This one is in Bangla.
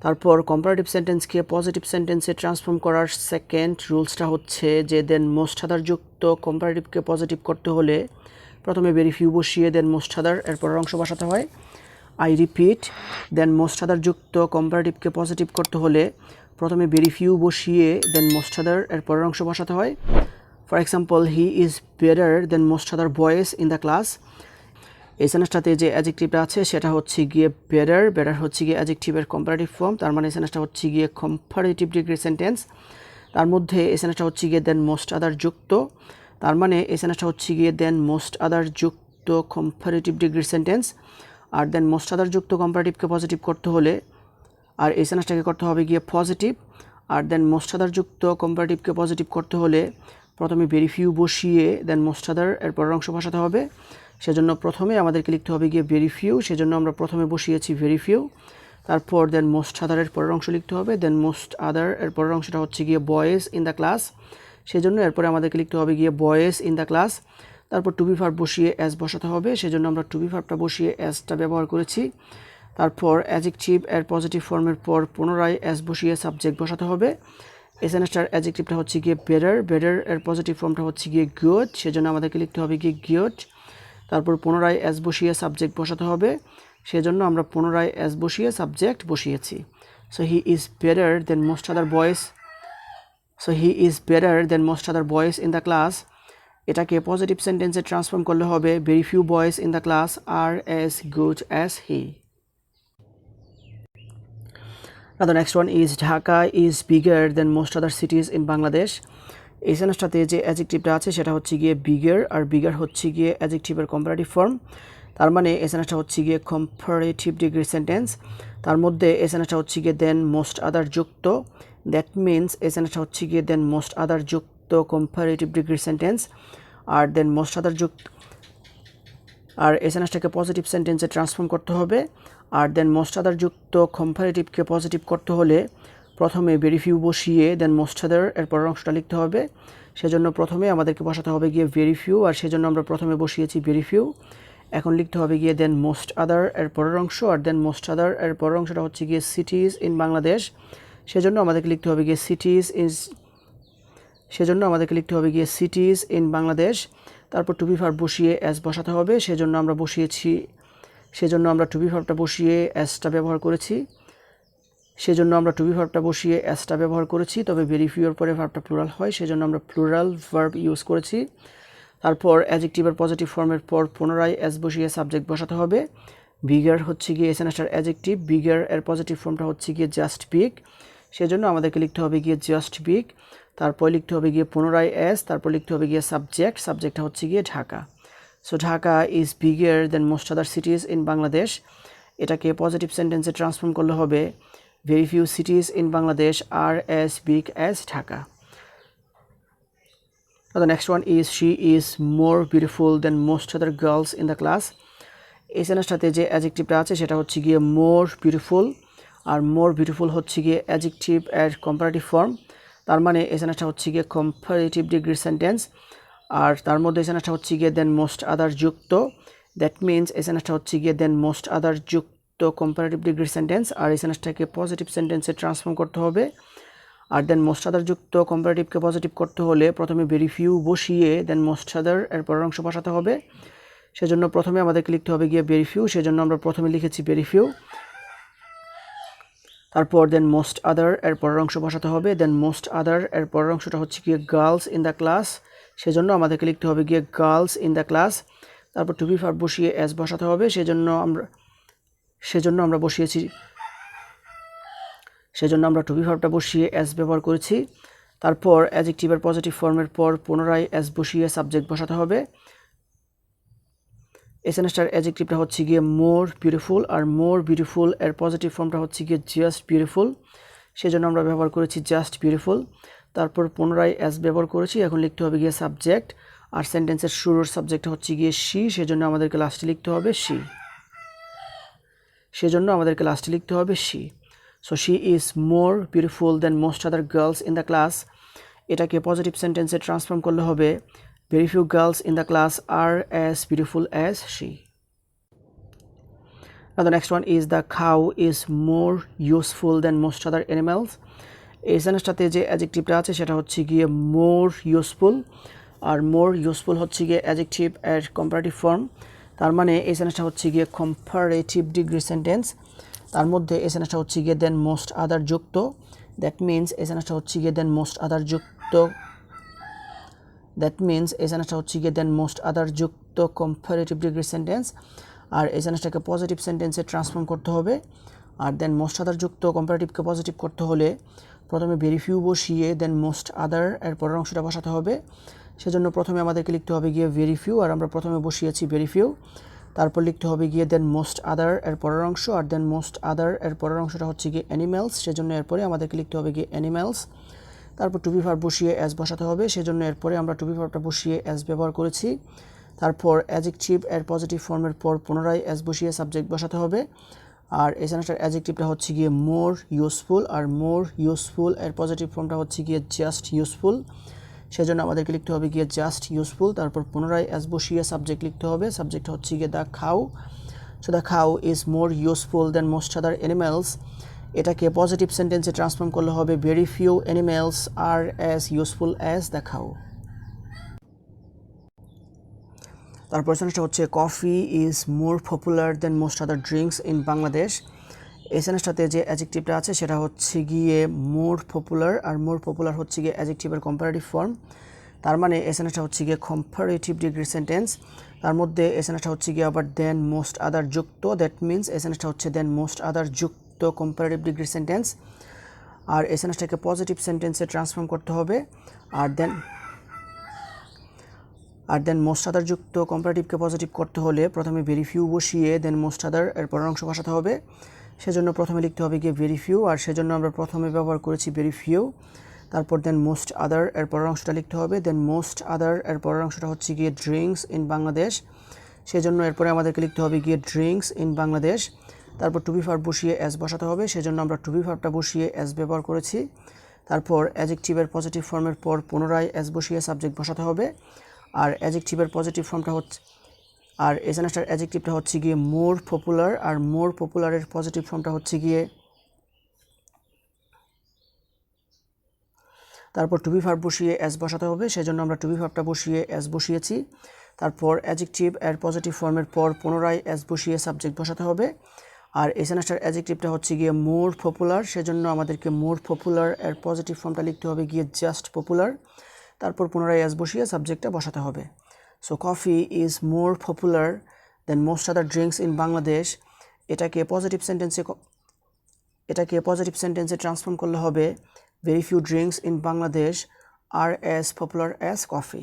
তারপর কম্পারেটিভ সেন্টেন্সকে পজিটিভ সেন্টেন্সে ট্রান্সফর্ম করার সেকেন্ড রুলসটা হচ্ছে যে দেন মোস্ট আদারযুক্ত কম্পারেটিভকে পজিটিভ করতে হলে প্রথমে ভেরি ফিউ বসিয়ে দেন মোস্ট আদার এর পরের অংশ বসাতে হয়। আই রিপিট, দেন মোস্ট আদারযুক্ত কম্পারেটিভকে পজিটিভ করতে হলে প্রথমে ভেরি ফিউ বসিয়ে দেন মোস্ট আদার এর পরের অংশ বসাতে হয়। For example, he is better than most other boys in the class. এই সেন্টেন্সটাতে যে অ্যাডজেক্টিভটা আছে সেটা হচ্ছে গিয়ে বেটার। বেটার হচ্ছে গিয়ে অ্যাডজেক্টিভের কম্পারেটিভ ফর্ম, তার মানে এই সেন্টেন্সটা হচ্ছে গিয়ে কম্পারেটিভ ডিগ্রি সেন্টেন্স। তার মধ্যে এই সেন্টেন্সটা হচ্ছে গিয়ে দেন মোস্ট আদার যুক্ত, তার মানে এই সেন্টেন্সটা হচ্ছে গিয়ে দেন মোস্ট আদার যুক্ত কম্পারেটিভ ডিগ্রি সেন্টেন্স। আর দেন মোস্ট আদার যুক্ত কম্পারেটিভকে পজিটিভ করতে হলে আর এই সেন্টেন্সটাকে করতে হবে গিয়ে পজিটিভ। আর দেন মোস্ট আদার যুক্ত কম্পারেটিভকে পজিটিভ করতে হলে প্রথমে ভেরি ফিউ বসিয়ে দেন মোস্ট আদার এর পরের অংশ বসাতে হবে। সেজন্য প্রথমে আমাদেরকে লিখতে হবে গিয়ে ভেরি ফিউ, সেজন্য আমরা প্রথমে বসিয়েছি ভেরি ফিউ। তারপর দেন মোস্ট আদারের পরের অংশ লিখতে হবে, দেন মোস্ট আদার এর পরের অংশটা হচ্ছে গিয়ে বয়েজ ইন দ্য ক্লাস, সেজন্য এরপরে আমাদেরকে লিখতে হবে গিয়ে বয়েজ ইন দ্য ক্লাস। তারপর টু বি ভার্ব বসিয়ে অ্যাজ বসাতে হবে, সেজন্য আমরা টু বি ভার্বটা বসিয়ে অ্যাজটা ব্যবহার করেছি। তারপর অ্যাডজেক্টিভ এর পজিটিভ ফর্মের পর পুনরায় অ্যাজ বসিয়ে সাবজেক্ট বসাতে হবে। এই সেন্টেন্সটার অ্যাডজেক্টিভটা হচ্ছে গিয়ে বেটার। বেটার এর পজিটিভ ফর্মটা হচ্ছে গিয়ে গুড, সেজন্য আমাদেরকে লিখতে হবে গিয়ে গুড। তারপর পুনরায় অ্যাজ বসিয়ে সাবজেক্ট বসাতে হবে, সেজন্য আমরা পুনরায় অ্যাজ বসিয়ে সাবজেক্ট বসিয়েছি। So he is better than most other boys, so he is better than most other boys in the class. এটাকে পজিটিভ সেন্টেন্সে ট্রান্সফর্ম করলে হবে very few boys in the class are as good as he. Now the next one is Dhaka is bigger than most other cities in Bangladesh. এই সেন্টেন্সটাতে যে অ্যাডজেক্টিভটা আছে সেটা হচ্ছে গিয়ে বিগার, আর বিগার হচ্ছে গিয়ে অ্যাডজেক্টিভের কম্পারেটিভ ফর্ম, তার মানে এই সেন্টেন্সটা হচ্ছে গিয়ে কম্পারেটিভ ডিগ্রি সেন্টেন্স। তার মধ্যে এই সেন্টেন্সটা হচ্ছে গিয়ে দেন মোস্ট আদার যুক্ত, দ্যাট মিনস এই সেন্টেন্সটা হচ্ছে গিয়ে দেন মোস্ট আদার যুক্ত কম্পারেটিভ ডিগ্রি সেন্টেন্স। আর দেন মোস্ট আদার যুক্ত আর এই সেন্টেন্সটাকে পজিটিভ সেন্টেন্সে ট্রান্সফর্ম করতে হবে। আর দেন মোস্ট আদার যুক্ত কম্পারেটিভকে পজিটিভ করতে হলে প্রথমে ভেরি ফিউ বসিয়ে দেন মোস্ট আদার এর পরের অংশটা লিখতে হবে, সেজন্য প্রথমে আমাদেরকে বসাতে হবে গিয়ে ভেরি ফিউ, আর সেজন্য আমরা প্রথমে বসিয়েছি ভেরি ফিউ। এখন লিখতে হবে গিয়ে দেন মোস্ট আদার এর পরের অংশ, আর দেন মোস্ট আদার এর পরের অংশটা হচ্ছে গিয়ে সিটিজ ইন বাংলাদেশ, সেজন্য আমাদেরকে লিখতে হবে গিয়ে সিটিজ ইন বাংলাদেশ। তারপর টু বি ভার্ব বসিয়ে অ্যাজ বসাতে হবে, সেজন্য আমরা টু বি ভার্বটা বসিয়ে অ্যাজটা ব্যবহার করেছি, তবে ভেরি ফিউর পরে ভার্বটা প্লুরাল হয়, সেজন্য আমরা প্লুরাল ভার্ব ইউজ করেছি। তারপর অ্যাডজেক্টিভের পজিটিভ ফর্মের পর পুনরায় অ্যাজ বসিয়ে সাবজেক্ট বসাতে হবে। বিগার হচ্ছে গিয়ে এই সেন্টেন্সটার অ্যাডজেক্টিভ, বিগার এর পজিটিভ ফর্মটা হচ্ছে গিয়ে জাস্ট বিগ, সেজন্য আমাদেরকে লিখতে হবে গিয়ে জাস্ট বিগ। তারপর লিখতে হবে গিয়ে পুনরায় অ্যাজ, তারপর লিখতে হবে গিয়ে সাবজেক্টটা হচ্ছে গিয়ে Dhaka. So Dhaka is bigger than most other cities in Bangladesh. এটাকে পজিটিভ সেন্টেন্সে ট্রান্সফর্ম করলে হবে very few cities in Bangladesh are as big as Dhaka. Now the next one is she is more beautiful than most other girls in the class. এই সেন্টেন্সটাতে যে অ্যাডজেক্টিভটা আছে সেটা হচ্ছে গিয়ে মোর বিউটিফুল, আর মোর বিউটিফুল হচ্ছে গিয়ে অ্যাডজেক্টিভ এর কম্পারেটিভ ফর্ম, তার মানে এই সেন্টেন্সটা হচ্ছে গিয়ে কম্পারেটিভ ডিগ্রি সেন্টেন্স। আর তার মধ্যে এই সেন্টেন্সটা হচ্ছে গিয়ে দেন মোস্ট আদার যুক্ত, দ্যাট মিনস এই সেন্টেন্সটা হচ্ছে গিয়ে দেন মোস্ট আদার যুক্ত কম্পারেটিভ ডিগ্রি সেন্টেন্স। আর এই সেন্টেন্সটাকে পজিটিভ সেন্টেন্সে ট্রান্সফর্ম করতে হবে। আর দেন মোস্ট আদার যুক্ত কম্পারেটিভকে পজিটিভ করতে হলে প্রথমে ভেরি ফিউ বসিয়ে দেন মোস্ট আদার এর পরের অংশ বসাতে হবে, সেজন্য প্রথমে আমাদেরকে লিখতে হবে গিয়ে ভেরি ফিউ, সেজন্য আমরা প্রথমে লিখেছি ভেরি ফিউ। তারপর দেন মোস্ট আদার এর পরের অংশ বসাতে হবে, দেন মোস্ট আদার এর পরের অংশটা হচ্ছে গিয়ে গার্লস ইন দ্য ক্লাস, সেজন্য আমাদেরকে লিখতে হবে গিয়ে গার্লস ইন দ্য ক্লাস। তারপর টু বি ভার্ব বসিয়ে অ্যাজ বসাতে হবে, সেজন্য আমরা টু বি ভার্বটা বসিয়ে অ্যাজ ব্যবহার করেছি। তারপর অ্যাডজেক্টিভের পজিটিভ ফর্মের পর পুনরায় অ্যাজ বসিয়ে সাবজেক্ট বসাতে হবে। এই সেন্টেন্সটার অ্যাডজেক্টিভটা হচ্ছে গিয়ে মোর বিউটিফুল, আর মোর বিউটিফুল এর পজিটিভ ফর্মটা হচ্ছে গিয়ে জাস্ট বিউটিফুল, সেজন্য আমরা ব্যবহার করেছি জাস্ট বিউটিফুল। তারপর পুনরায় অ্যাজ ব্যবহার করেছি, এখন লিখতে হবে গিয়ে সাবজেক্ট, আর সেন্টেন্সের শুরুর সাবজেক্টটা হচ্ছে গিয়ে শি, সেজন্য আমাদেরকে লাস্টে লিখতে হবে she. So she is more beautiful than most other girls in the class. এটাকে পজিটিভ সেন্টেন্সে ট্রান্সফর্ম করলে হবে very few girls in the class are as beautiful as she. Now the next one is the cow is more useful than most other animals. এই সেন্টেন্সটাতে যে অ্যাডজেক্টিভটা আছে সেটা হচ্ছে গিয়ে মোর ইউজফুল, আর মোর ইউজফুল হচ্ছে গিয়ে অ্যাডজেক্টিভ এর কম্পারেটিভ ফর্ম। তার মানে এই সেন্টেন্সটা হচ্ছে গিয়ে কম্পারেটিভ ডিগ্রি সেন্টেন্স। তার মধ্যে এই সেন্টেন্সটা হচ্ছে গিয়ে দেন মোস্ট আদার যুক্ত। দ্যাট মিনস এই সেন্টেন্সটা হচ্ছে গিয়ে দেন মোস্ট আদার যুক্ত। দ্যাট মিনস এই সেন্টেন্সটা হচ্ছে গিয়ে দেন মোস্ট আদার যুক্ত কম্পারেটিভ ডিগ্রি সেন্টেন্স। আর এই সেন্টেন্সটাকে পজিটিভ সেন্টেন্সে ট্রান্সফর্ম করতে হবে। আর দেন মোস্ট আদার যুক্ত কম্পারেটিভকে পজিটিভ করতে হলে প্রথমে ভেরি ফিউ বসিয়ে দেন মোস্ট আদার এর পরের অংশটা বসাতে হবে। সেজন্য প্রথমে আমাদেরকে লিখতে হবে গিয়ে ভেরি ফিউ, আর আমরা প্রথমে বসিয়েছি ভেরি ফিউ। তারপর লিখতে হবে গিয়ে দেন মোস্ট আদার এর পরের অংশ, আর দেন মোস্ট আদার এর পরের অংশটা হচ্ছে গিয়ে অ্যানিম্যালস, সেজন্য এরপরে আমাদেরকে লিখতে হবে গিয়ে অ্যানিম্যালস। তারপর টু বি ভার্ব বসিয়ে অ্যাজ বসাতে হবে, সেজন্য এরপরে আমরা টু বি ভার্বটা বসিয়ে অ্যাজ ব্যবহার করেছি। তারপর অ্যাডজেক্টিভ এর পজিটিভ ফর্মের পর পুনরায় অ্যাজ বসিয়ে সাবজেক্ট বসাতে হবে। আর এই সেন্টেন্সটার অ্যাডজেক্টিভটা হচ্ছে গিয়ে মোর ইউজফুল, আর মোর ইউজফুল এর পজিটিভ ফর্মটা হচ্ছে গিয়ে জাস্ট ইউজফুল, সেজন্য আমাদেরকে লিখতে হবে গিয়ে জাস্ট ইউজফুল। তারপর পুনরায় অ্যাজ বসিয়ে সাবজেক্ট লিখতে হবে, সাবজেক্ট হচ্ছে গিয়ে the cow. So the cow is more useful than most other animals. এটাকে পজিটিভ সেন্টেন্সে ট্রান্সফর্ম করলে হবে very few animals are as useful as the cow. তারপর সেন্টেন্সটা হচ্ছে coffee is more popular than most other drinks in Bangladesh. এই সেন্টেন্সটাতে যে অ্যাডজেক্টিভটা আছে সেটা হচ্ছে গিয়ে মোর পপুলার, আর মোর পপুলার হচ্ছে গিয়ে অ্যাডজেক্টিভের কম্পারেটিভ ফর্ম। তার মানে এই সেন্টেন্সটা হচ্ছে গিয়ে কম্পারেটিভ ডিগ্রি সেন্টেন্স। তার মধ্যে এই সেন্টেন্সটা হচ্ছে গিয়ে আবার দেন মোস্ট আদার যুক্ত। দ্যাট মিনস এই সেন্টেন্সটা হচ্ছে দেন মোস্ট আদার যুক্ত কম্পারেটিভ ডিগ্রি সেন্টেন্স। আর এই সেন্টেন্সটাকে পজিটিভ সেন্টেন্সে ট্রান্সফর্ম করতে হবে। আর দেন মোস্ট আদার যুক্ত কম্পারেটিভকে পজিটিভ করতে হলে প্রথমে ভেরি ফিউ বসিয়ে দেন মোস্ট আদার এর পরের অংশ বসাতে হবে। সেজন্য প্রথমে লিখতে হবে গিয়ে ভেরি ফিউ, আর সেজন্য আমরা প্রথমে ব্যবহার করেছি ভেরি ফিউ। তারপর দেন মোস্ট আদার এর পরের অংশটা লিখতে হবে। দেন মোস্ট আদার এর পরের অংশটা হচ্ছে গিয়ে ড্রিঙ্কস ইন বাংলাদেশ, সেজন্য এরপরে আমাদেরকে লিখতে হবে গিয়ে ড্রিঙ্কস ইন বাংলাদেশ। তারপর টু বি ভার্ব বসিয়ে অ্যাজ বসাতে হবে, সেজন্য আমরা টু বি ভার্বটা বসিয়ে অ্যাজ ব্যবহার করেছি। তারপর অ্যাডজেক্টিভের পজিটিভ ফর্মের পর পুনরায় অ্যাজ বসিয়ে সাবজেক্ট বসাতে হবে। আর অ্যাডজেক্টিভের পজিটিভ ফর্মটা হচ্ছে, আর এই সেন্টেন্সটার অ্যাডজেক্টিভটা হচ্ছে গিয়ে মোর পপুলার, আর মোর পপুলারের পজিটিভ ফর্মটা হচ্ছে গিয়ে, তারপর টু বি ভার্ব বসিয়ে অ্যাজ বসাতে হবে, সেজন্য আমরা টু বি ভার্বটা বসিয়ে অ্যাজ বসিয়েছি। তারপর অ্যাডজেক্টিভ এর পজিটিভ ফর্মের পর পুনরায় অ্যাজ বসিয়ে সাবজেক্ট বসাতে হবে। আর এই সেন্টেন্সটার অ্যাডজেক্টিভটা হচ্ছে গিয়ে মোর পপুলার, সেজন্য আমাদেরকে মোর পপুলার এর পজিটিভ ফর্মটা লিখতে হবে গিয়ে জাস্ট পপুলার। তারপর পুনরায় অ্যাজ বসিয়ে সাবজেক্টটা বসাতে হবে। So coffee is more popular than most other drinks in Bangladesh. এটাকে পজিটিভ সেন্টেন্সে ট্রান্সফর্ম করলে হবে very few drinks in Bangladesh are as popular as coffee.